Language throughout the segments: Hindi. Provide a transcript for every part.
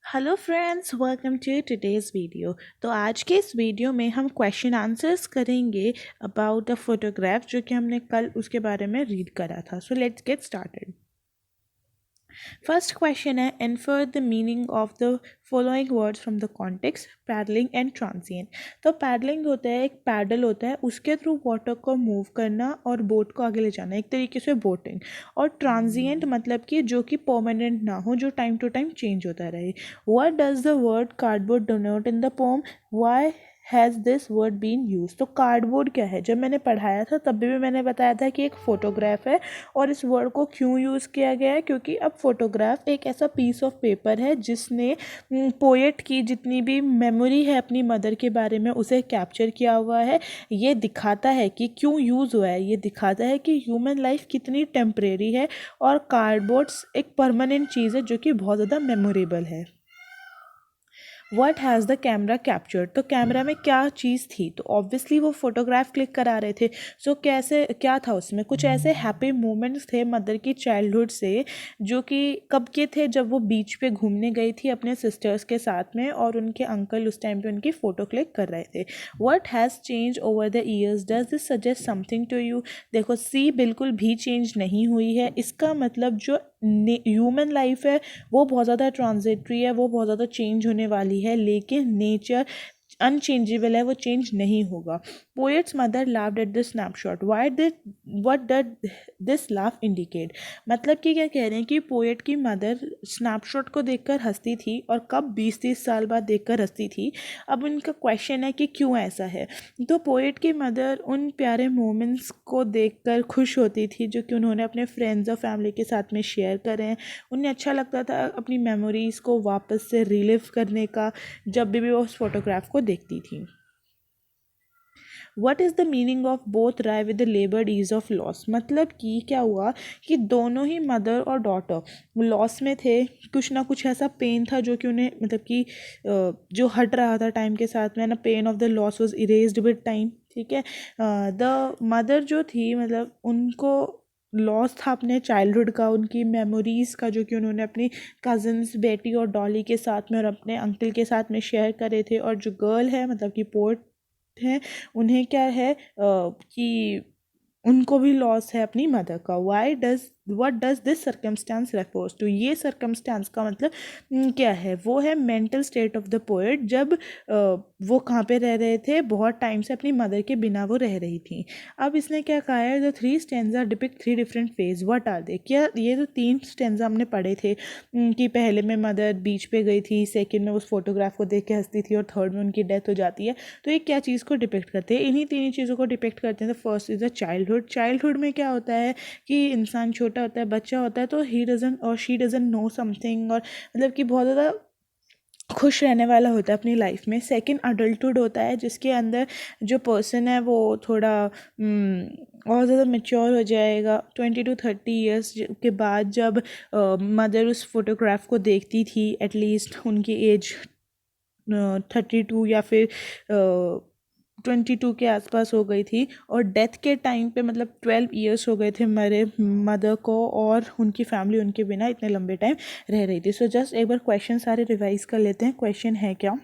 Hello friends, welcome to today's video. तो आज के इस वीडियो में हम क्वेश्चन आंसर्स करेंगे अबाउट अ फोटोग्राफ जो कि हमने कल उसके बारे में रीड करा था। So let's get started. First question है, infer the meaning of the following words from the context paddling and transient. तो पैडलिंग होता है, एक पैडल होता है, उसके थ्रू वाटर को मूव करना और बोट को आगे ले जाना, एक तरीके से बोटिंग। और ट्रांसिएंट मतलब कि जो कि परमानेंट ना हो, जो टाइम टू टाइम चेंज होता रहे। What does the word cardboard denote in the poem? Why has this word been used? तो कार्डबोर्ड क्या है? जब मैंने पढ़ाया था तब भी मैंने बताया था कि एक फोटोग्राफ है। और इस वर्ड को क्यों यूज़ किया गया है? क्योंकि अब फोटोग्राफ एक ऐसा पीस ऑफ पेपर है जिसने पोएट की जितनी भी मेमोरी है अपनी मदर के बारे में उसे कैप्चर किया हुआ है। ये दिखाता है कि क्यों यूज़ हुआ है, ये दिखाता है कि ह्यूमन लाइफ कितनी टेम्परेरी है और कार्डबोर्ड्स एक परमानेंट चीज़ है जो कि बहुत ज़्यादा मेमोरेबल है। What has the camera captured? तो कैमरा में क्या चीज़ थी? तो ऑब्वियसली वो फोटोग्राफ क्लिक करा रहे थे। सो कैसे क्या था उसमें? कुछ ऐसे हैप्पी मोमेंट्स थे मदर की चाइल्डहुड से, जो कि कब के थे? जब वो बीच पे घूमने गई थी अपने सिस्टर्स के साथ में और उनके अंकल उस टाइम पे उनकी फ़ोटो क्लिक कर रहे थे। What has change over the years? Does this suggest something to you? देखो, सी बिल्कुल भी चेंज नहीं हुई है। इसका मतलब जो ह्यूमन लाइफ है वो बहुत ज़्यादा ट्रांजिटरी है, वो बहुत ज़्यादा चेंज होने वाली है, लेकिन नेचर अनचेंजेबल है, वो चेंज नहीं होगा। Poet's mother laughed at the snapshot. Why did what did this laugh indicate? मतलब कि क्या कह रहे हैं कि पोएट की मदर स्नैपशॉट को देखकर हंसती थी, और कब 20-30 साल बाद देखकर हंसती थी। अब उनका क्वेश्चन है कि क्यों ऐसा है। तो पोएट की मदर उन प्यारे मोमेंट्स को देखकर खुश होती थी जो कि उन्होंने अपने फ्रेंड्स और फैमिली के साथ में शेयर करें। उन्हें अच्छा लगता था अपनी मेमोरीज़ को वापस से रिलिव करने का जब भी वो उस फोटोग्राफ को देखती थी। What is the meaning of both wry with the laboured ease of loss? मतलब कि क्या हुआ कि दोनों ही मदर और डॉटर लॉस में थे। कुछ ना कुछ ऐसा पेन था जो कि उन्हें मतलब कि जो हट रहा था टाइम के साथ में ना। Pain of the loss was erased with time. ठीक है। द मदर जो थी मतलब उनको लॉस था अपने चाइल्डहुड का, उनकी मेमोरीज़ का, जो कि उन्होंने अपनी कज़न्स बेटी और डॉली के साथ में और अपने अंकल के साथ में शेयर करे थे। और जो गर्ल है मतलब कि पोर्ट हैं, उन्हें क्या है कि उनको भी लॉस है अपनी मदर का। Why does what does this circumstance refers to? ये सर्कमस्टांस का मतलब क्या है? वो है mental state of the poet, जब वो कहाँ पे रह रहे थे, बहुत टाइम से अपनी मदर के बिना वो रह रही थी। अब इसने क्या कहा है, the three stanza depict three different phase. What are they? क्या ये जो 3 स्टेंजा हमने पढ़े थे कि पहले में मदर बीच पे गई थी, सेकंड में उस फोटोग्राफ को देख के हंसती थी और थर्ड में उनकी डेथ हो जाती है। तो ये क्या चीज़ को डिपिक्ट करते हैं? इन्हीं 3 चीज़ों को डिपिक्ट करते हैं। तो first is the childhood. Childhood में क्या होता है कि इंसान छोटा होता है, बच्चा होता है, तो ही डजंट और शी डजंट नो समथिंग, और मतलब कि बहुत ज़्यादा खुश रहने वाला होता है अपनी लाइफ में। सेकंड अडल्टहुड होता है जिसके अंदर जो पर्सन है वो थोड़ा और ज़्यादा मेच्योर हो जाएगा 20 to 30 ईयर्स के बाद, जब मदर उस फोटोग्राफ को देखती थी। एटलीस्ट उनकी एज 32 या फिर 22 के आसपास हो गई थी। और डेथ के टाइम पे मतलब 12 ईयर्स हो गए थे मेरे मदर को, और उनकी फैमिली उनके बिना इतने लंबे टाइम रह रही थी। सो जस्ट एक बार क्वेश्चन सारे रिवाइज कर लेते हैं। क्वेश्चन है क्या?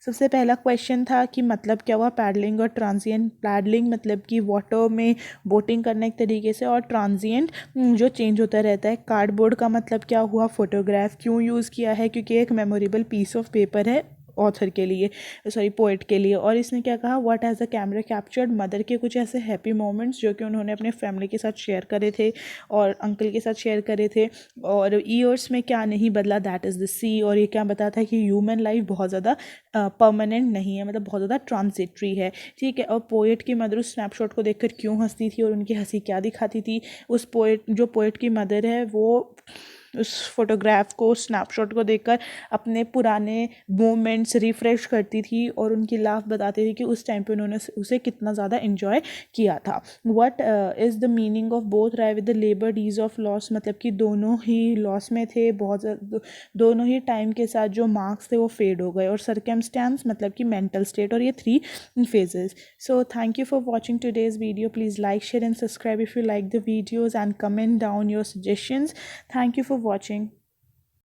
सबसे पहला क्वेश्चन था कि मतलब क्या हुआ पैडलिंग और ट्रांजिएंट। पैडलिंग मतलब कि वाटर में बोटिंग करने एक तरीके से, और ट्रांजिएंट जो चेंज होता रहता है। कार्डबोर्ड का मतलब क्या हुआ? फोटोग्राफ। क्यों यूज़ किया है? क्योंकि एक मेमोरेबल पीस ऑफ पेपर है ऑथर के लिए, सॉरी पोएट के लिए। और इसने क्या कहा, what has the camera captured? Mother के कुछ ऐसे हैप्पी मोमेंट्स जो कि उन्होंने अपने फैमिली के साथ शेयर करे थे और अंकल के साथ शेयर करे थे। और ईयर्स में क्या नहीं बदला, दैट इज़ द सी। और ये क्या बताता है कि ह्यूमन लाइफ बहुत ज़्यादा परमानेंट नहीं है, मतलब बहुत ज़्यादा ट्रांजिटरी है। ठीक है। और पोएट की मदर उस स्नैपशॉट को देखकर क्यों हंसती थी और उनकी हंसी क्या दिखाती थी? उस पोएट जो पोएट की मदर है वो उस फोटोग्राफ को, स्नैपशॉट को देखकर अपने पुराने मोमेंट्स रिफ्रेश करती थी और उनकी लाफ बताती थी कि उस टाइम पे उन्होंने उसे कितना ज़्यादा इन्जॉय किया था। What is the meaning of both wry with the laboured ease of loss? मतलब कि दोनों ही लॉस में थे, बहुत दोनों ही टाइम के साथ जो मार्क्स थे वो फेड हो गए। और सर्कमस्टेंस मतलब कि मेंटल स्टेट, और ये 3 phases. So thank you for watching today's video. Please like, share and subscribe if you like the videos, and comment down your suggestions. Thank you for watching.